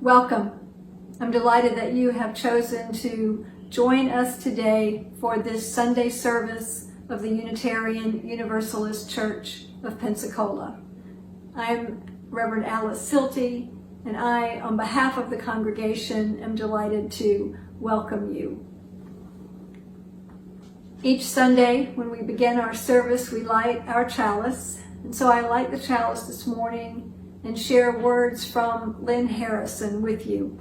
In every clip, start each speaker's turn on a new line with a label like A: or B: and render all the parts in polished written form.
A: Welcome. I'm delighted that you have chosen to join us today for this Sunday service of the Unitarian Universalist Church of Pensacola. I'm Reverend Alice Syltie, and I, on behalf of the congregation, am delighted to welcome you. Each Sunday, when we begin our service, we light our chalice. And so I light the chalice this morning and share words from Lynn Harrison with you.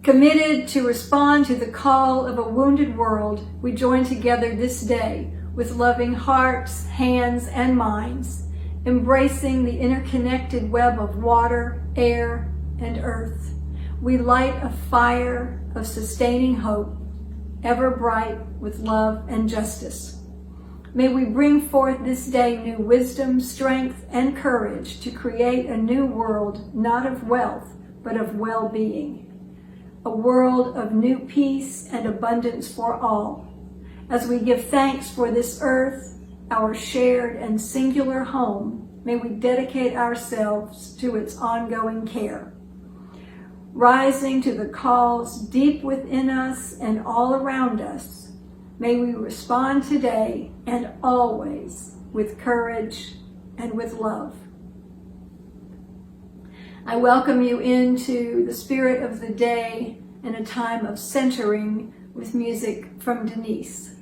A: Committed to respond to the call of a wounded world, we join together this day with loving hearts, hands, and minds, embracing the interconnected web of water, air, and earth. We light a fire of sustaining hope, ever bright with love and justice. May we bring forth this day new wisdom, strength, and courage to create a new world, not of wealth, but of well-being. A world of new peace and abundance for all. As we give thanks for this earth, our shared and singular home, may we dedicate ourselves to its ongoing care. Rising to the calls deep within us and all around us, may we respond today and always with courage and with love. I welcome you into the spirit of the day and a time of centering with music from Denise.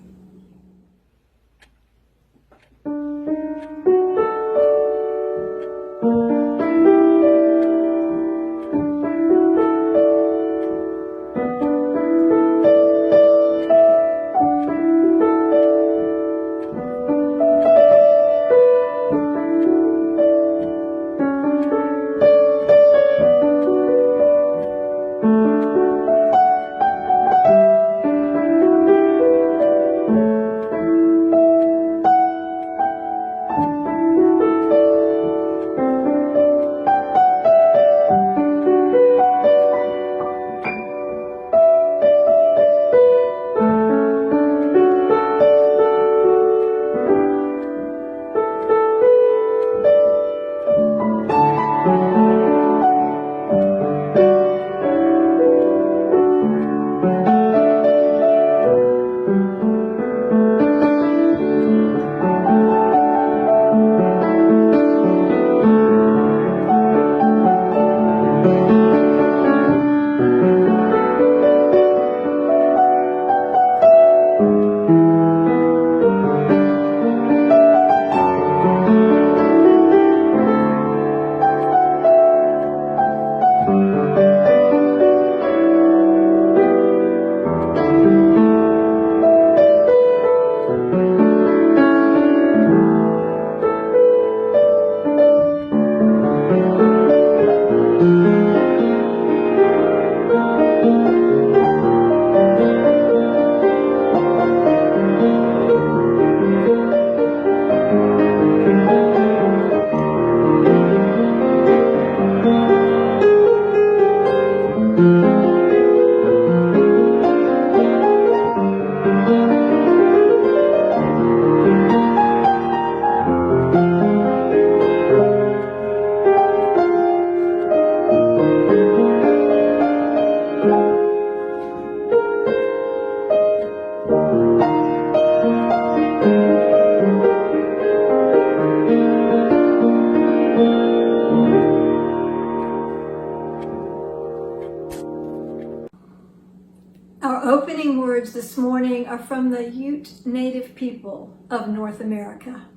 A: This morning are from the Ute Native people of North America.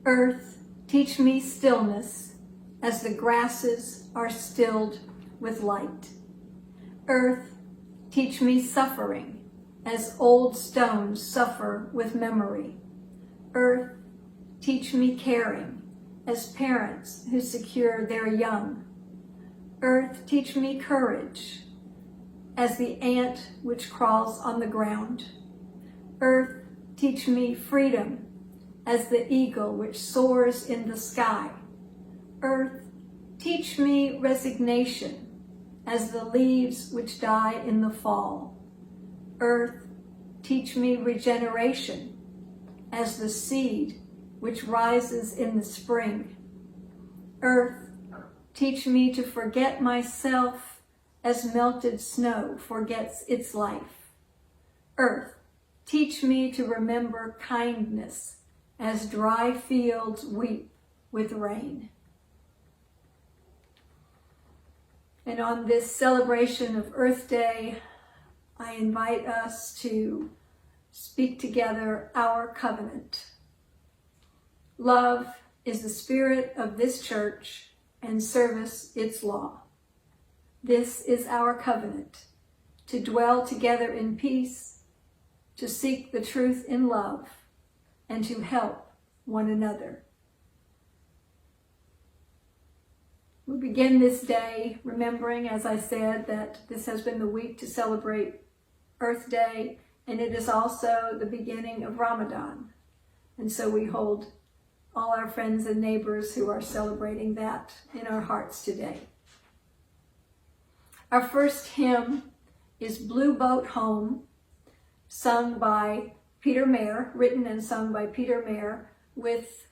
A: Earth, teach me stillness as the grasses are stilled with light. Earth, teach me suffering as old stones suffer with memory. Earth, teach me caring as parents who secure their young. Earth, teach me courage as the ant which crawls on the ground. Earth, teach me freedom as the eagle which soars in the sky. Earth, teach me resignation as the leaves which die in the fall. Earth, teach me regeneration as the seed which rises in the spring. Earth, teach me to forget myself as melted snow forgets its life. Earth, teach me to remember kindness as dry fields weep with rain. And on this celebration of Earth Day, I invite us to speak together our covenant. Love is the spirit of this church and service its law. This is our covenant, to dwell together in peace, to seek the truth in love, and to help one another. We begin this day remembering, as I said, that this has been the week to celebrate Earth Day, and it is also the beginning of Ramadan. And so we hold all our friends and neighbors who are celebrating that in our hearts today. Our first hymn is Blue Boat Home, sung by Peter Mayer, written and sung by Peter Mayer, with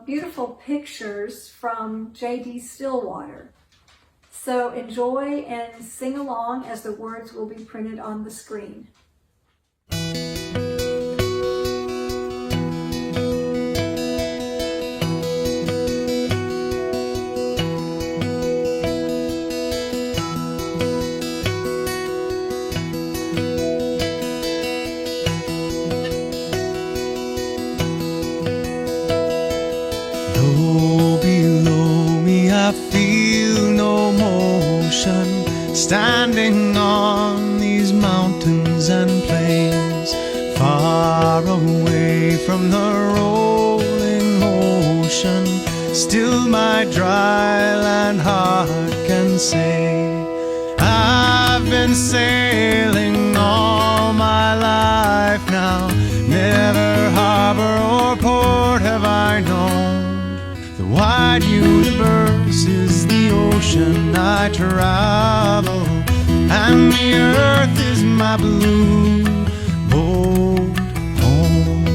A: beautiful pictures from J.D. Stillwater. So enjoy and sing along as the words will be printed on the screen.
B: Standing on these mountains and plains, far away from the rolling ocean, still my dry land heart can say, I've been sailing all my life now, never harbor or port have I known. The wide universe is the ocean I travel, and the earth is my blue boat home.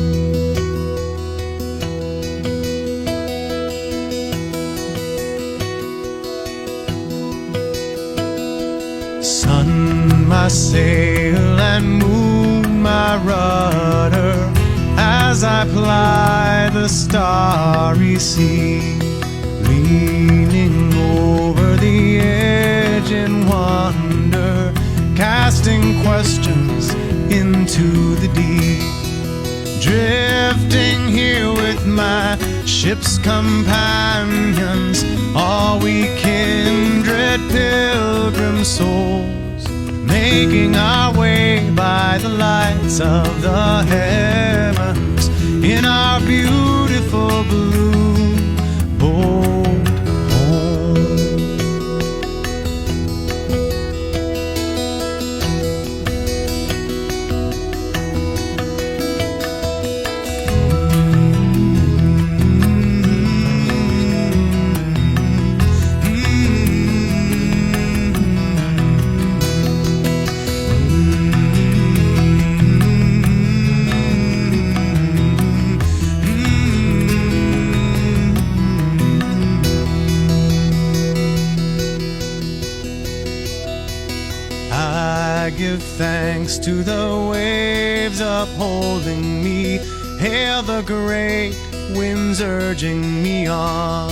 B: Sun, my sail, and moon, my rudder, as I ply the starry sea, leaning over the edge in wonder, casting questions into the deep, drifting here with my ship's companions, all we kindred pilgrim souls, making our way by the lights of the heavens in our beautiful blue boat home. I give thanks to the waves upholding me, hail the great winds urging me on,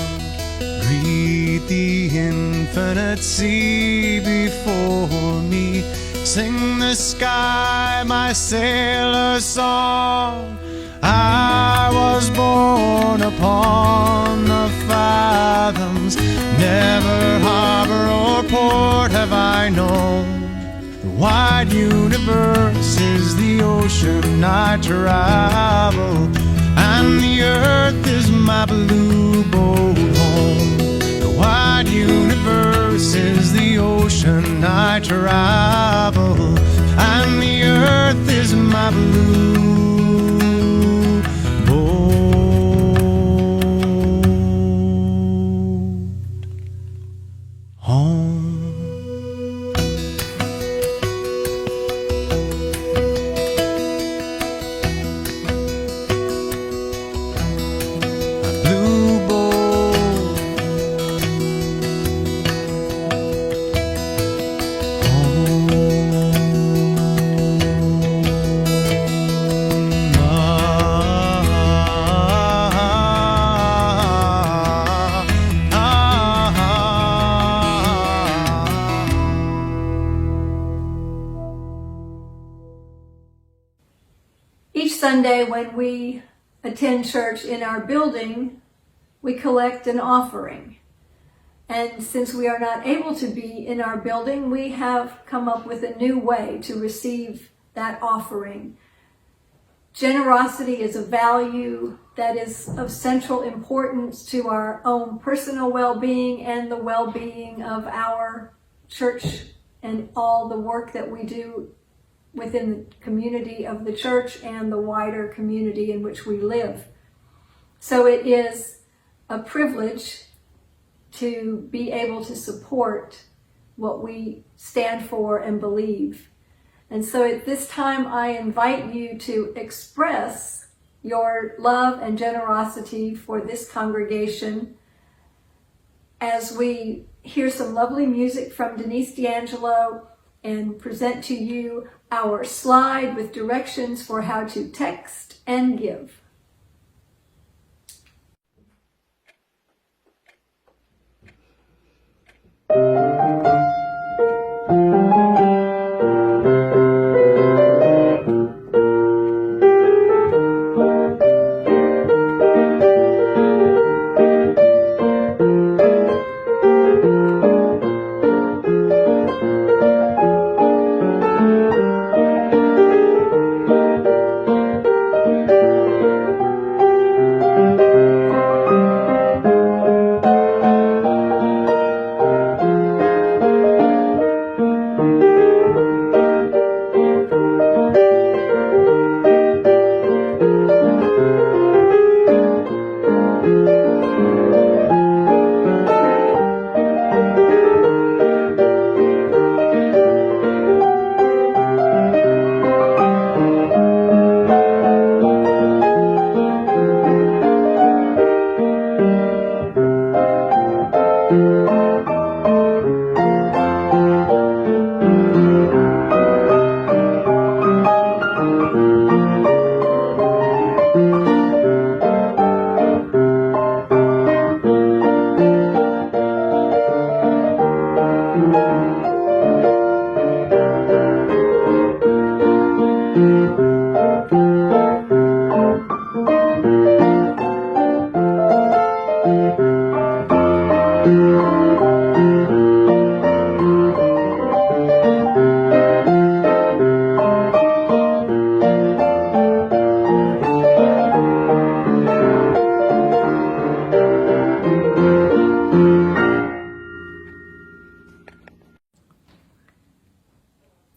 B: greet the infinite sea before me, sing the sky my sailor's song. I was born upon the fathoms, never harbor or port have I known. The wide universe is the ocean I travel, and the earth is my blue boat home. The wide universe is the ocean I travel, and the earth is my blue boat home.
A: Sunday when we attend church in our building, we collect an offering. And since we are not able to be in our building, we have come up with a new way to receive that offering. Generosity is a value that is of central importance to our own personal well-being and the well-being of our church and all the work that we do within the community of the church and the wider community in which we live. So it is a privilege to be able to support what we stand for and believe. And so at this time, I invite you to express your love and generosity for this congregation as we hear some lovely music from Denise D'Angelo and present to you our slide with directions for how to text and give.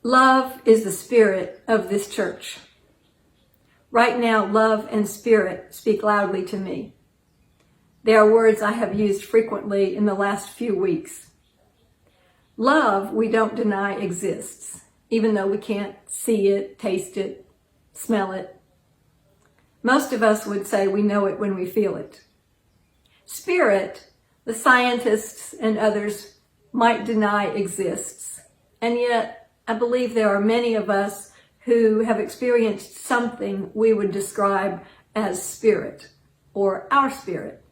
A: Love is the spirit of this church. Right now, love and spirit speak loudly to me. They are words I have used frequently in the last few weeks. Love, we don't deny exists, even though we can't see it, taste it, smell it. Most of us would say we know it when we feel it. Spirit, the scientists and others might deny exists, and yet I believe there are many of us who have experienced something we would describe as spirit, or our spirit.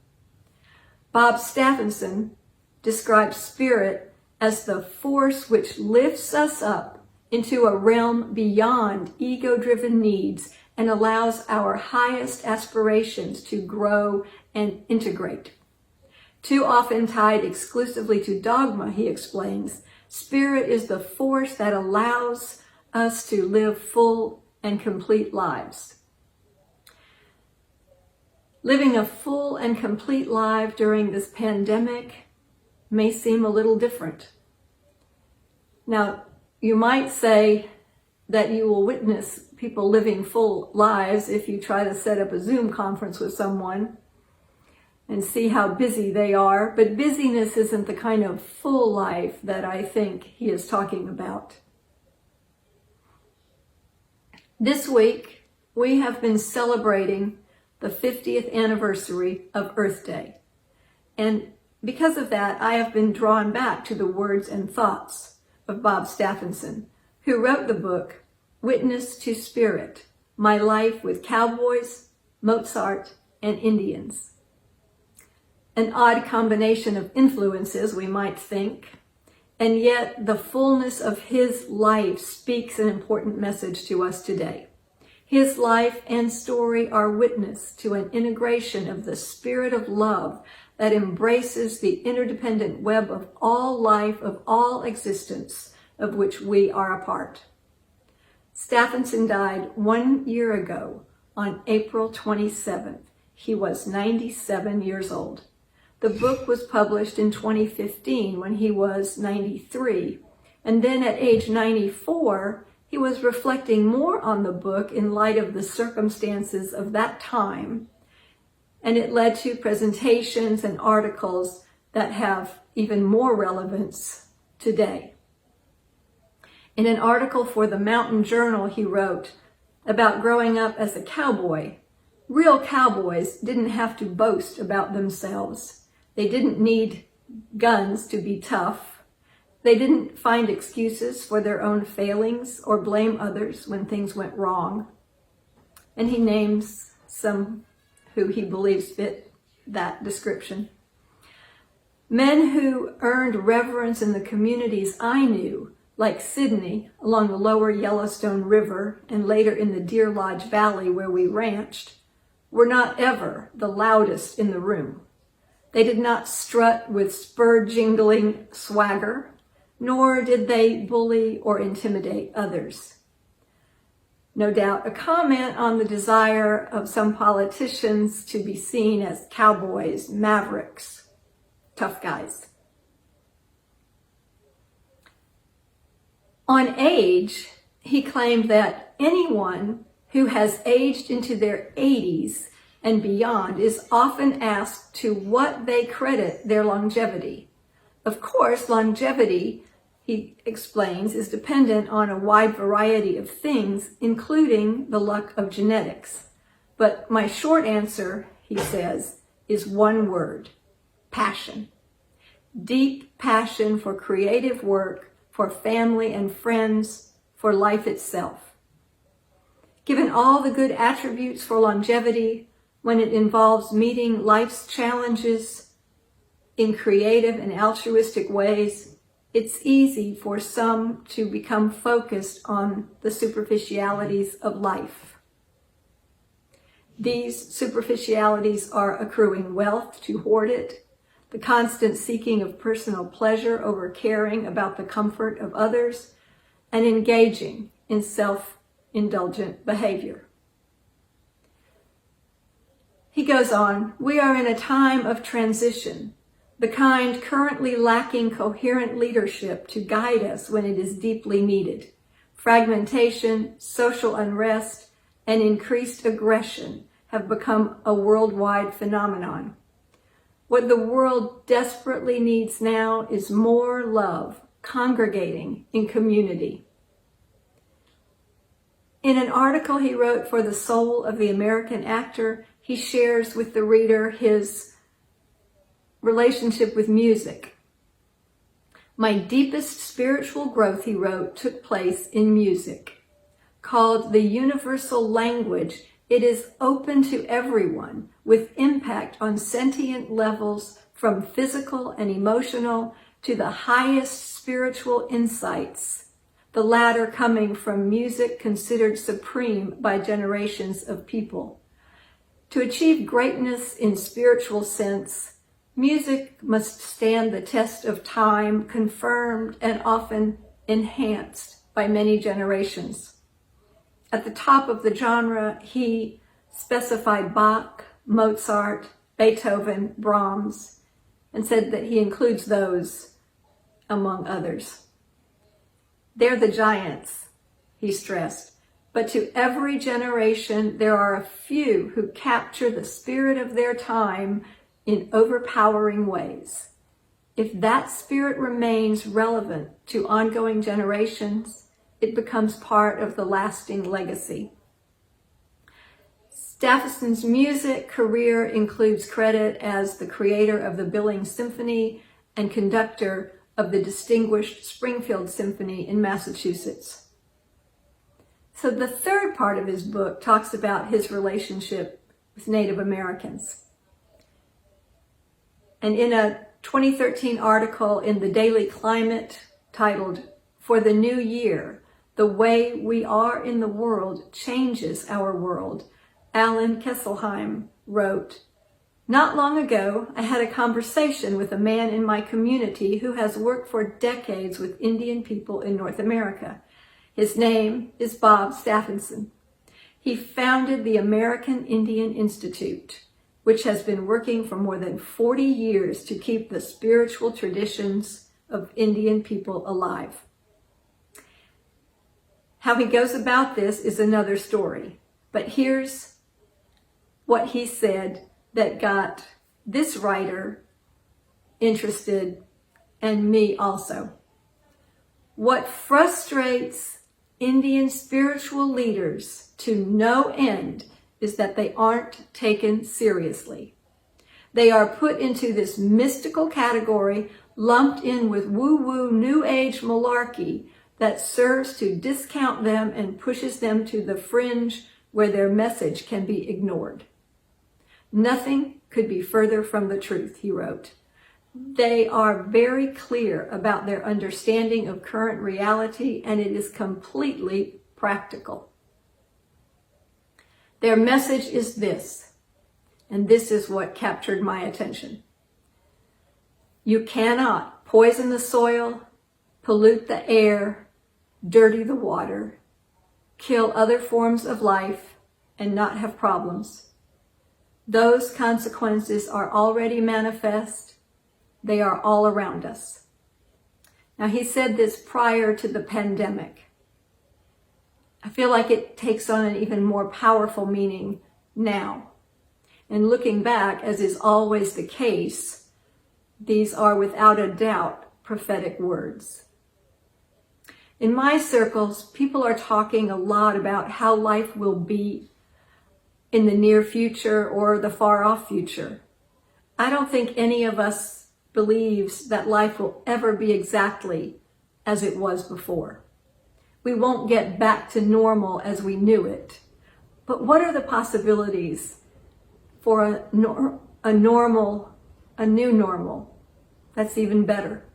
A: Bob Stephenson describes spirit as the force which lifts us up into a realm beyond ego-driven needs and allows our highest aspirations to grow and integrate. Too often tied exclusively to dogma, he explains, spirit is the force that allows us to live full and complete lives. Living a full and complete life during this pandemic may seem a little different. Now, you might say that you will witness people living full lives if you try to set up a Zoom conference with someone and see how busy they are, but busyness isn't the kind of full life that I think he is talking about. This week, we have been celebrating the 50th anniversary of Earth Day. And because of that, I have been drawn back to the words and thoughts of Bob Stephenson, who wrote the book, Witness to Spirit, My Life with Cowboys, Mozart, and Indians. An odd combination of influences, we might think, and yet the fullness of his life speaks an important message to us today. His life and story are witness to an integration of the spirit of love that embraces the interdependent web of all life, of all existence, of which we are a part. Stephenson died 1 year ago on April 27th. He was 97 years old. The book was published in 2015 when he was 93, and then at age 94, he was reflecting more on the book in light of the circumstances of that time, and it led to presentations and articles that have even more relevance today. In an article for the Mountain Journal, he wrote about growing up as a cowboy. Real cowboys didn't have to boast about themselves. They didn't need guns to be tough. They didn't find excuses for their own failings or blame others when things went wrong. And he names some who he believes fit that description. Men who earned reverence in the communities I knew, like Sydney along the lower Yellowstone River and later in the Deer Lodge Valley where we ranched, were not ever the loudest in the room. They did not strut with spur-jingling swagger, nor did they bully or intimidate others. No doubt a comment on the desire of some politicians to be seen as cowboys, mavericks, tough guys. On age, he claimed that anyone who has aged into their 80s and beyond is often asked to what they credit their longevity. Of course, longevity, he explains, is dependent on a wide variety of things, including the luck of genetics. But my short answer, he says, is one word: passion. Deep passion for creative work, for family and friends, for life itself. Given all the good attributes for longevity, when it involves meeting life's challenges in creative and altruistic ways, it's easy for some to become focused on the superficialities of life. These superficialities are accruing wealth to hoard it, the constant seeking of personal pleasure over caring about the comfort of others, and engaging in self-indulgent behavior. He goes on, we are in a time of transition, the kind currently lacking coherent leadership to guide us when it is deeply needed. Fragmentation, social unrest, and increased aggression have become a worldwide phenomenon. What the world desperately needs now is more love, congregating in community. In an article he wrote for The Soul of the American Actor, he shares with the reader his relationship with music. My deepest spiritual growth, he wrote, took place in music. Called the universal language, it is open to everyone with impact on sentient levels from physical and emotional to the highest spiritual insights, the latter coming from music considered supreme by generations of people. To achieve greatness in spiritual sense, music must stand the test of time, confirmed and often enhanced by many generations. At the top of the genre, he specified Bach, Mozart, Beethoven, Brahms, and said that he includes those among others. They're the giants, he stressed. But to every generation, there are a few who capture the spirit of their time in overpowering ways. If that spirit remains relevant to ongoing generations, it becomes part of the lasting legacy. Steffenson's music career includes credit as the creator of the Billings Symphony and conductor of the distinguished Springfield Symphony in Massachusetts. So the third part of his book talks about his relationship with Native Americans. And in a 2013 article in the Daily Climate titled, "For the New Year, The way we are in the world changes our world. Alan Kesselheim wrote, "Not long ago, I had a conversation with a man in my community who has worked for decades with Indian people in North America. His name is Bob Stephenson. He founded the American Indian Institute, which has been working for more than 40 years to keep the spiritual traditions of Indian people alive." How he goes about this is another story, but here's what he said that got this writer interested, and me also. "What frustrates Indian spiritual leaders to no end is that they aren't taken seriously. They are put into this mystical category, lumped in with woo-woo New Age malarkey that serves to discount them and pushes them to the fringe where their message can be ignored. Nothing could be further from the truth," he wrote. "They are very clear about their understanding of current reality, and it is completely practical. Their message is this, and this is what captured my attention. You cannot poison the soil, pollute the air, dirty the water, kill other forms of life, and not have problems. Those consequences are already manifest. They are all around us." Now, he said this prior to the pandemic. I feel like it takes on an even more powerful meaning now. And looking back, as is always the case, these are without a doubt prophetic words. In my circles, people are talking a lot about how life will be in the near future or the far off future. I don't think any of us believes that life will ever be exactly as it was before. We won't get back to normal as we knew it. But what are the possibilities for a new normal that's even better?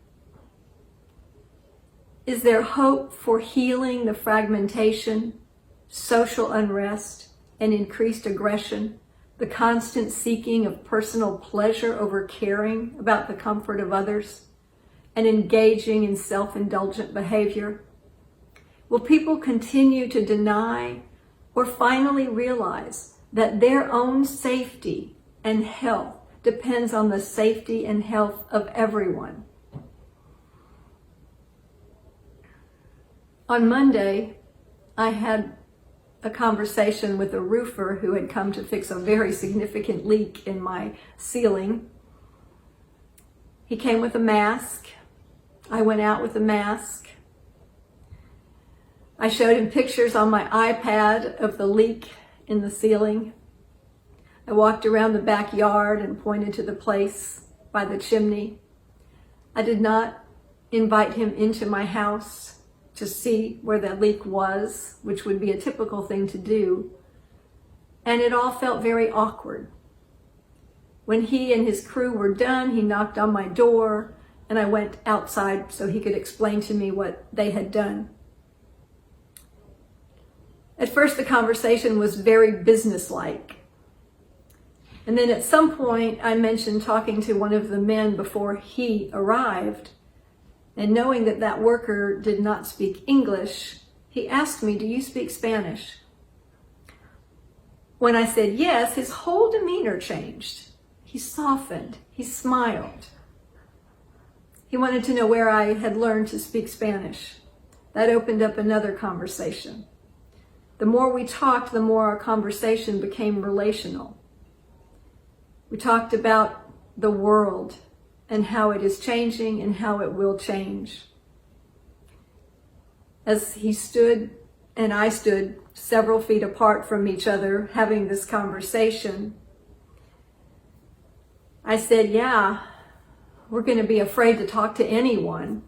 A: Is there hope for healing the fragmentation, social unrest, and increased aggression, the constant seeking of personal pleasure over caring about the comfort of others, and engaging in self-indulgent behavior? Will people continue to deny or finally realize that their own safety and health depends on the safety and health of everyone? On Monday, I had a conversation with a roofer who had come to fix a very significant leak in my ceiling. He came with a mask. I went out with a mask. I showed him pictures on my iPad of the leak in the ceiling. I walked around the backyard and pointed to the place by the chimney. I did not invite him into my house to see where the leak was, which would be a typical thing to do. And it all felt very awkward. When he and his crew were done, he knocked on my door, and I went outside so he could explain to me what they had done. At first, the conversation was very businesslike. And then at some point, I mentioned talking to one of the men before he arrived. And knowing that that worker did not speak English, he asked me, "Do you speak Spanish?" When I said yes, his whole demeanor changed. He softened. He smiled. He wanted to know where I had learned to speak Spanish. That opened up another conversation. The more we talked, the more our conversation became relational. We talked about the world and how it is changing and how it will change. As he stood and I stood several feet apart from each other having this conversation, I said, "Yeah, we're going to be afraid to talk to anyone."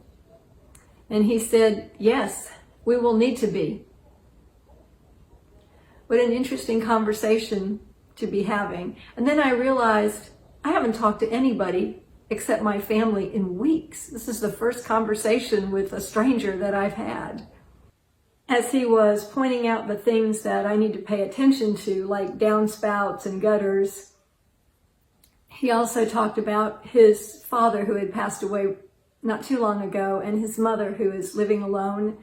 A: And he said, "Yes, we will need to be." What an interesting conversation to be having. And then I realized I haven't talked to anybody except my family in weeks. This is the first conversation with a stranger that I've had. as he was pointing out the things that I need to pay attention to, like downspouts and gutters, he also talked about his father who had passed away not too long ago and his mother who is living alone,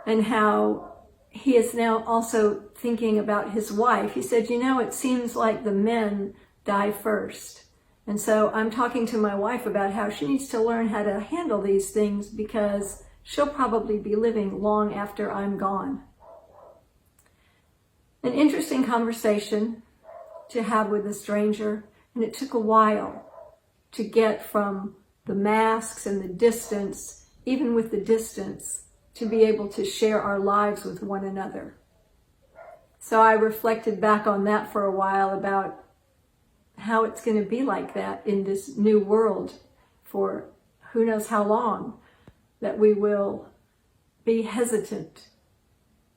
A: and how he is now also thinking about his wife. He said, you know, it seems like the men die first. And so I'm talking to my wife about how she needs to learn how to handle these things because she'll probably be living long after I'm gone. An interesting conversation to have with a stranger, and it took a while to get from the masks and the distance, even with the distance, to be able to share our lives with one another. So I reflected back on that for a while about how it's going to be like that in this new world for who knows how long, that we will be hesitant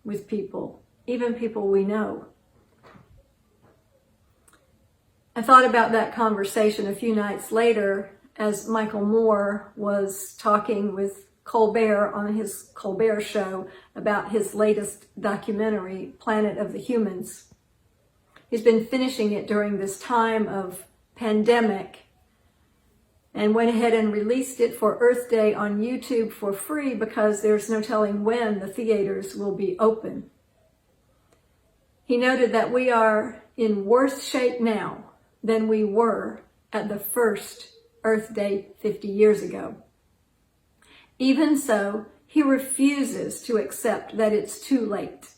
A: with people, even people we know. I thought about that conversation a few nights later as Michael Moore was talking with Colbert on his Colbert show about his latest documentary, Planet of the Humans. He's been finishing it during this time of pandemic and went ahead and released it for Earth Day on YouTube for free because there's no telling when the theaters will be open. He noted that we are in worse shape now than we were at the first Earth Day 50 years ago. Even so, he refuses to accept that it's too late.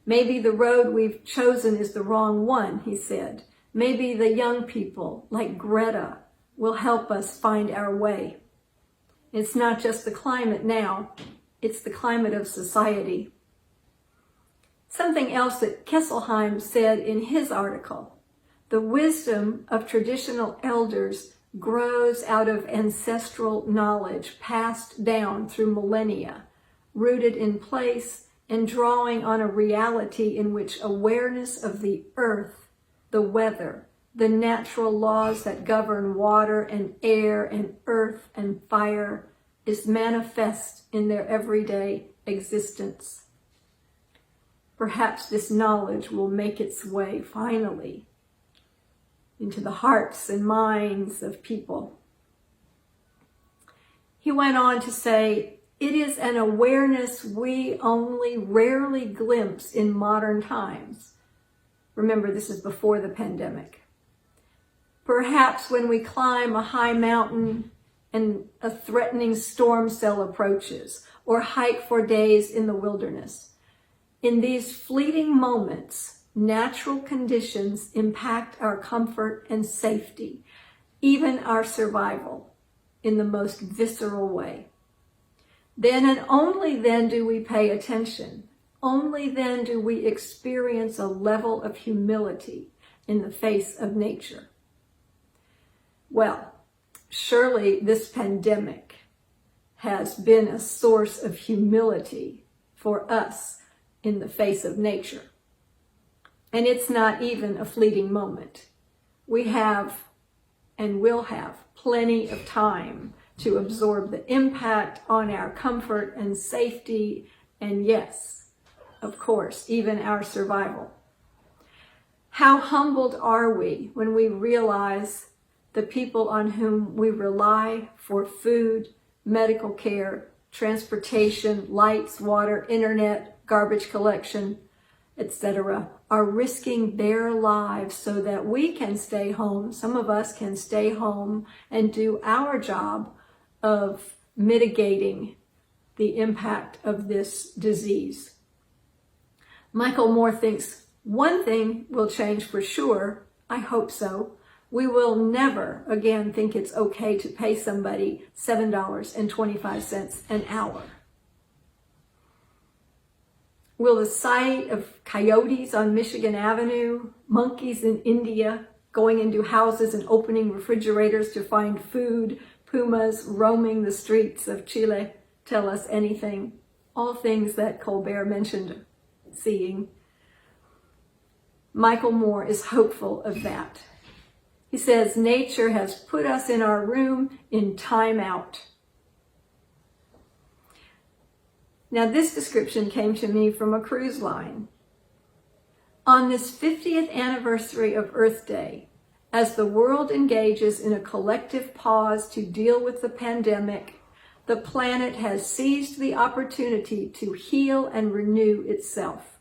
A: Maybe the road we've chosen is the wrong one, he said. Maybe the young people, like Greta, will help us find our way. It's not just the climate now, it's the climate of society. Something else that Kesselheim said in his article: the wisdom of traditional elders grows out of ancestral knowledge passed down through millennia, rooted in place and drawing on a reality in which awareness of the earth, the weather, the natural laws that govern water and air and earth and fire is manifest in their everyday existence. Perhaps this knowledge will make its way finally into the hearts and minds of people. He went on to say, it is an awareness we only rarely glimpse in modern times. Remember, this is before the pandemic. Perhaps when we climb a high mountain and a threatening storm cell approaches, or hike for days in the wilderness. In these fleeting moments, natural conditions impact our comfort and safety, even our survival, in the most visceral way. Then and only then do we pay attention. Only then do we experience a level of humility in the face of nature. Well, surely this pandemic has been a source of humility for us in the face of nature. And it's not even a fleeting moment. We have and will have plenty of time to absorb the impact on our comfort and safety, and yes, of course, even our survival. How humbled are we when we realize the people on whom we rely for food, medical care, transportation, lights, water, internet, garbage collection, etc., are risking their lives so that we can stay home. Some of us can stay home and do our job of mitigating the impact of this disease. Michael Moore thinks one thing will change for sure. I hope so. We will never again think it's okay to pay somebody $7.25 an hour. Will the sight of coyotes on Michigan Avenue, monkeys in India going into houses and opening refrigerators to find food, pumas roaming the streets of Chile tell us anything? All things that Colbert mentioned seeing. Michael Moore is hopeful of that. He says, nature has put us in our room in time out. Now, this description came to me from a cruise line. On this 50th anniversary of Earth Day, as the world engages in a collective pause to deal with the pandemic, the planet has seized the opportunity to heal and renew itself.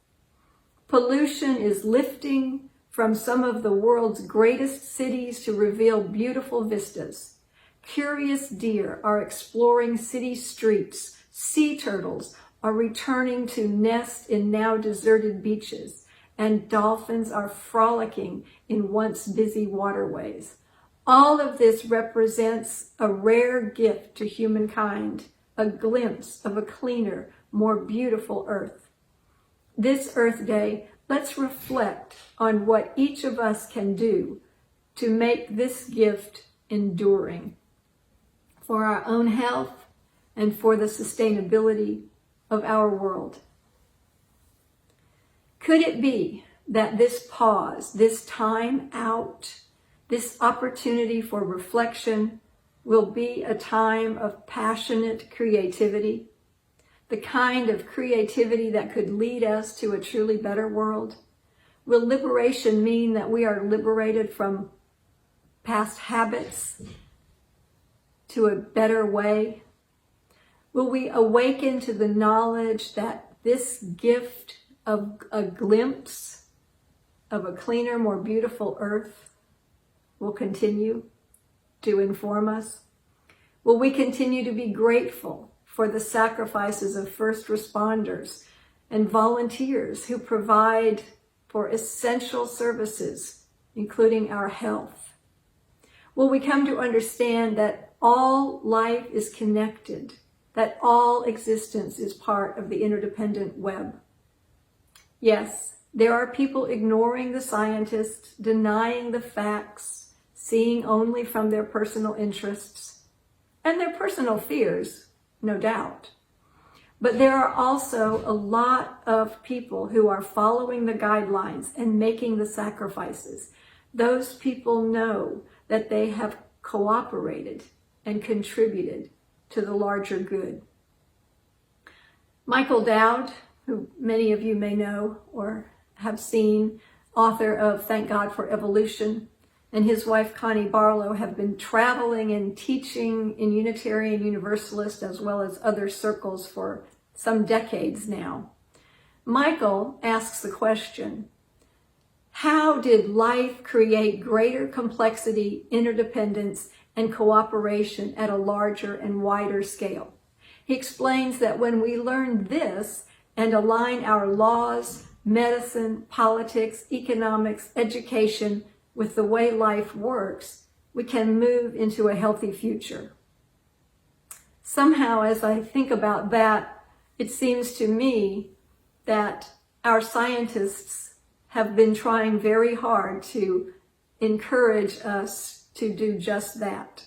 A: Pollution is lifting from some of the world's greatest cities to reveal beautiful vistas. Curious deer are exploring city streets. Sea turtles are returning to nest in now deserted beaches, and dolphins are frolicking in once busy waterways. All of this represents a rare gift to humankind, a glimpse of a cleaner, more beautiful Earth. This Earth Day, let's reflect on what each of us can do to make this gift enduring for our own health and for the sustainability of our world. Could it be that this pause, this time out, this opportunity for reflection will be a time of passionate creativity, the kind of creativity that could lead us to a truly better world? Will liberation mean that we are liberated from past habits to a better way? Will we awaken to the knowledge that this gift of a glimpse of a cleaner, more beautiful Earth will continue to inform us? Will we continue to be grateful for the sacrifices of first responders and volunteers who provide for essential services, including our health? Will we come to understand that all life is connected, that all existence is part of the interdependent web? Yes, there are people ignoring the scientists, denying the facts, seeing only from their personal interests and their personal fears, no doubt. But there are also a lot of people who are following the guidelines and making the sacrifices. Those people know that they have cooperated and contributed to the larger good. Michael Dowd, who many of you may know or have seen, author of Thank God for Evolution, and his wife Connie Barlow have been traveling and teaching in Unitarian Universalist as well as other circles for some decades now. Michael asks the question, how did life create greater complexity, interdependence, and cooperation at a larger and wider scale? He explains that when we learn this and align our laws, medicine, politics, economics, education with the way life works, we can move into a healthy future. Somehow, as I think about that, it seems to me that our scientists have been trying very hard to encourage us to do just that.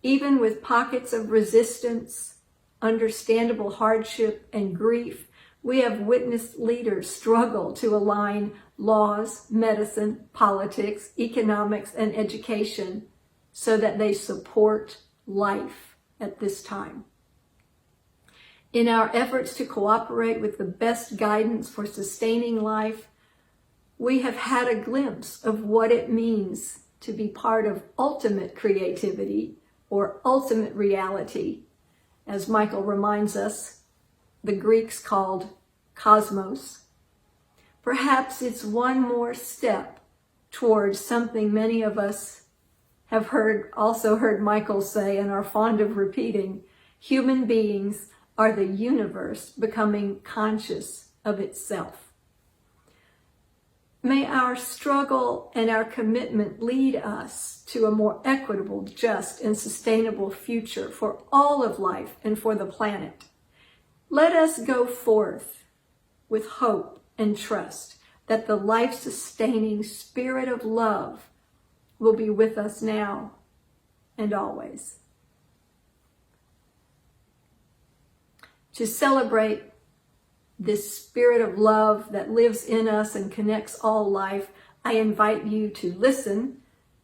A: Even with pockets of resistance, understandable hardship, and grief, we have witnessed leaders struggle to align laws, medicine, politics, economics, and education so that they support life at this time. In our efforts to cooperate with the best guidance for sustaining life, we have had a glimpse of what it means to be part of ultimate creativity or ultimate reality, as Michael reminds us, the Greeks called cosmos. Perhaps it's one more step towards something many of us have also heard Michael say and are fond of repeating: human beings are the universe becoming conscious of itself. May our struggle and our commitment lead us to a more equitable, just, and sustainable future for all of life and for the planet. Let us go forth with hope and trust that the life-sustaining spirit of love will be with us now and always. To celebrate this spirit of love that lives in us and connects all life, I invite you to listen,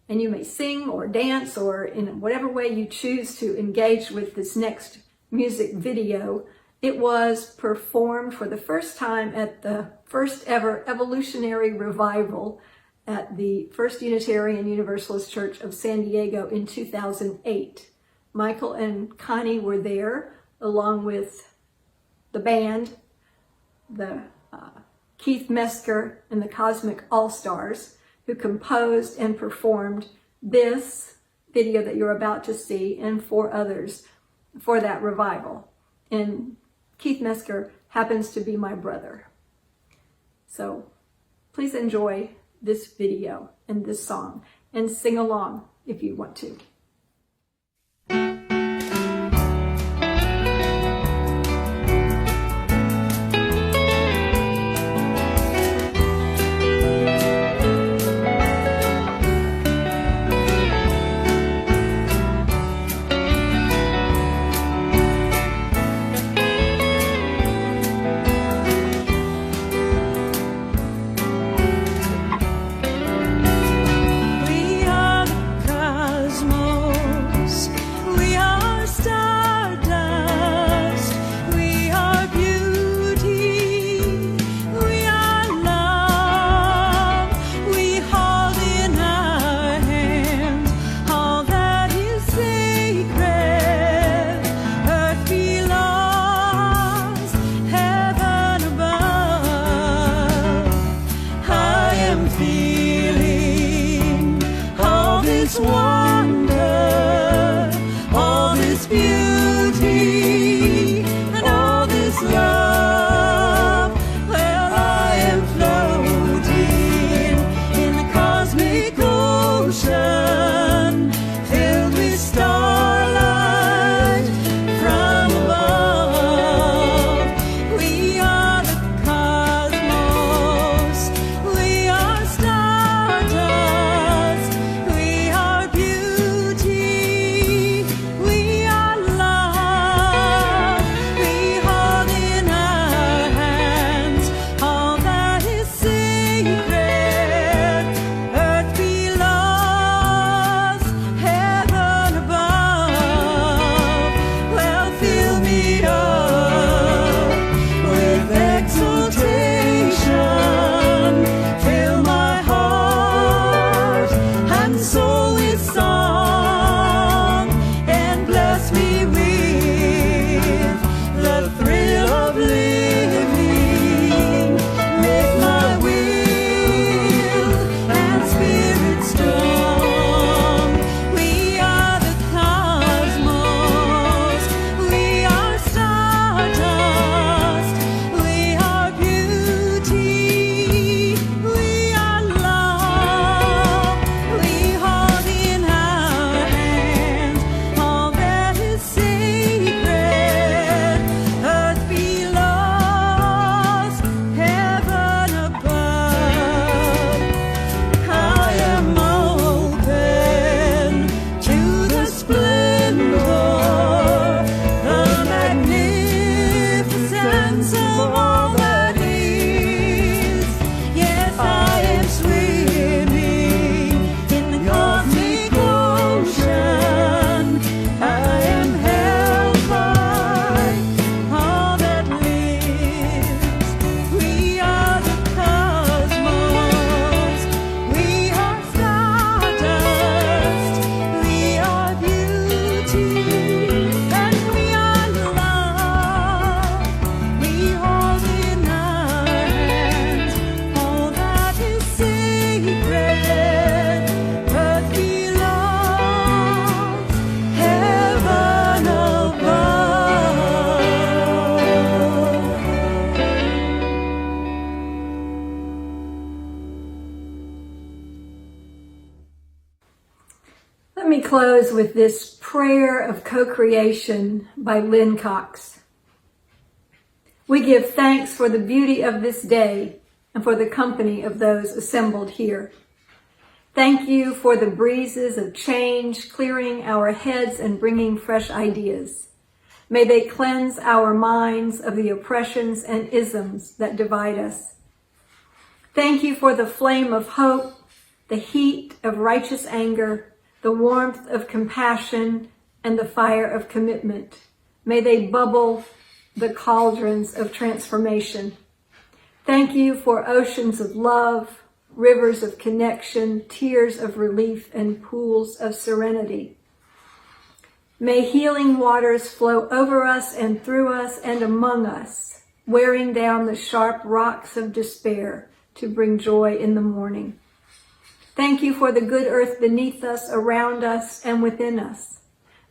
A: and you may sing or dance or in whatever way you choose to engage with this next music video. It was performed for the first time at the first ever Evolutionary Revival at the First Unitarian Universalist Church of San Diego in 2008. Michael and Connie were there along with the band, the Keith Mesker and the Cosmic All-Stars, who composed and performed this video that you're about to see and 4 others for that revival. And Keith Mesker happens to be my brother. So please enjoy this video and this song and sing along if you want to. Let me close with this prayer of co-creation by Lynn Cox. We give thanks for the beauty of this day and for the company of those assembled here. Thank you for the breezes of change clearing our heads and bringing fresh ideas. May they cleanse our minds of the oppressions and isms that divide us. Thank you for the flame of hope, the heat of righteous anger, the warmth of compassion, and the fire of commitment. May they bubble the cauldrons of transformation. Thank you for oceans of love, rivers of connection, tears of relief, and pools of serenity. May healing waters flow over us and through us and among us, wearing down the sharp rocks of despair to bring joy in the morning. Thank you for the good earth beneath us, around us, and within us.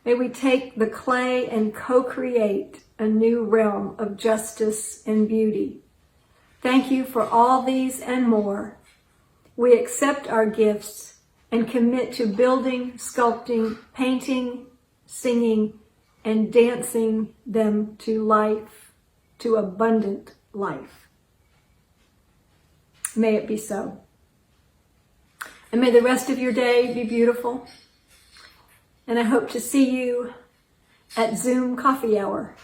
A: May we take the clay and co-create a new realm of justice and beauty. Thank you for all these and more. We accept our gifts and commit to building, sculpting, painting, singing, and dancing them to life, to abundant life. May it be so. And may the rest of your day be beautiful. And I hope to see you at Zoom Coffee Hour.